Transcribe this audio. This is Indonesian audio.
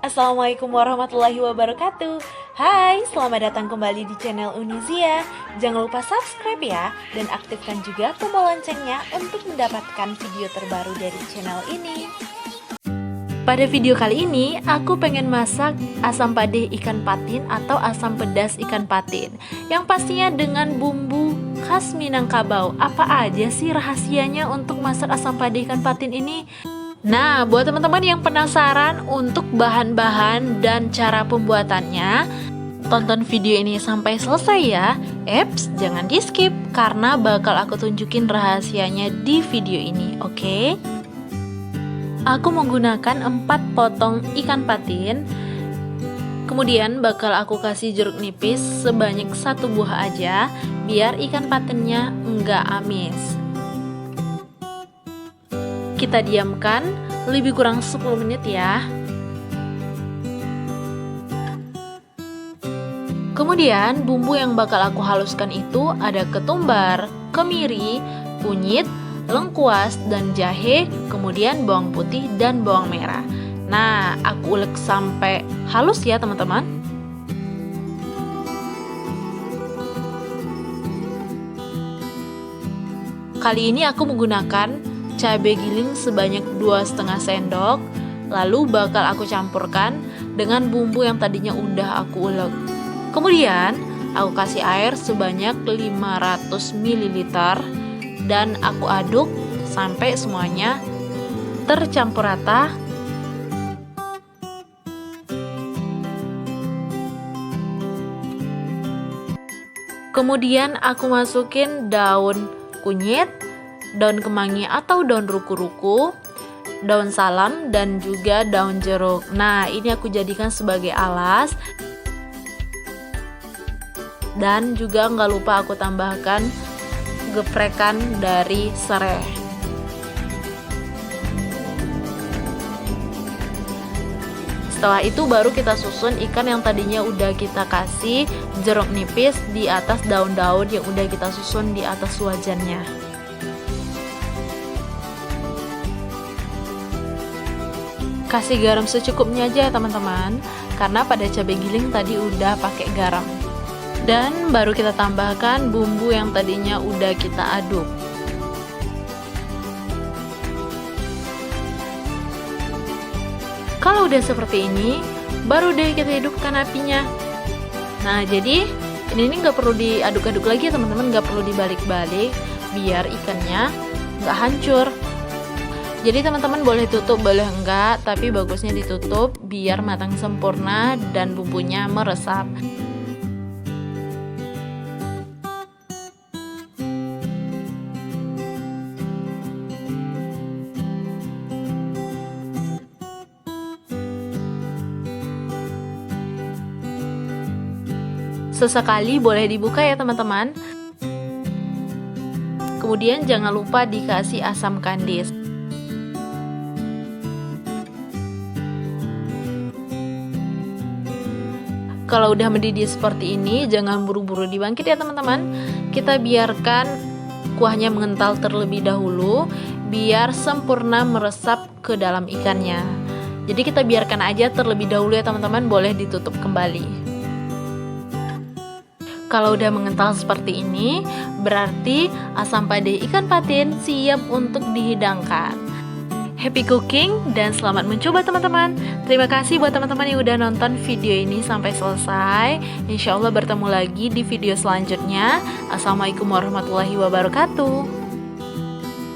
Assalamualaikum warahmatullahi wabarakatuh. Hai, selamat datang kembali di channel Unizia. Jangan lupa subscribe ya, dan aktifkan juga tombol loncengnya untuk mendapatkan video terbaru dari channel ini. Pada video kali ini, aku pengen masak asam padeh ikan patin atau asam pedas ikan patin, yang pastinya dengan bumbu khas Minangkabau. Apa aja sih rahasianya untuk masak asam padeh ikan patin ini? Nah, buat teman-teman yang penasaran untuk bahan-bahan dan cara pembuatannya, tonton video ini sampai selesai ya. Eps, jangan di skip karena bakal aku tunjukin rahasianya di video ini, oke? Aku menggunakan 4 potong ikan patin. Kemudian bakal aku kasih jeruk nipis sebanyak 1 buah aja, biar ikan patinnya enggak amis. Kita diamkan lebih kurang 10 menit ya. Kemudian bumbu yang bakal aku haluskan itu ada ketumbar, kemiri, kunyit, lengkuas, dan jahe, kemudian bawang putih dan bawang merah. Nah, aku ulek sampai halus ya teman-teman. Kali ini aku menggunakan cabai giling sebanyak 2,5 sendok. Lalu bakal aku campurkan dengan bumbu yang tadinya udah aku ulek. Kemudian aku kasih air sebanyak 500 ml dan aku aduk sampai semuanya tercampur rata. Kemudian aku masukin daun kunyit, daun kemangi atau daun ruku-ruku, daun salam, dan juga daun jeruk. Nah, ini aku jadikan sebagai alas. Dan juga nggak lupa aku tambahkan geprekan dari sereh. Setelah itu baru kita susun ikan yang tadinya udah kita kasih jeruk nipis di atas daun-daun yang udah kita susun di atas wajannya. Kasih garam secukupnya aja ya teman-teman, karena pada cabai giling tadi udah pakai garam. Dan baru kita tambahkan bumbu yang tadinya udah kita aduk. Kalau udah seperti ini, baru deh kita hidupkan apinya. Nah, jadi ini nggak perlu diaduk-aduk lagi ya teman-teman, nggak perlu dibalik-balik biar ikannya nggak hancur. Jadi teman-teman boleh tutup, boleh enggak, tapi bagusnya ditutup biar matang sempurna dan bumbunya meresap. Sesekali boleh dibuka ya teman-teman. Kemudian jangan lupa dikasih asam kandis. Kalau udah mendidih seperti ini, jangan buru-buru dibangkit ya teman-teman. Kita biarkan kuahnya mengental terlebih dahulu, biar sempurna meresap ke dalam ikannya. Jadi kita biarkan aja terlebih dahulu ya teman-teman, boleh ditutup kembali. Kalau udah mengental seperti ini, berarti asam padeh ikan patin siap untuk dihidangkan. Happy cooking dan selamat mencoba teman-teman. Terima kasih buat teman-teman yang udah nonton video ini sampai selesai. Insya Allah bertemu lagi di video selanjutnya. Assalamualaikum warahmatullahi wabarakatuh.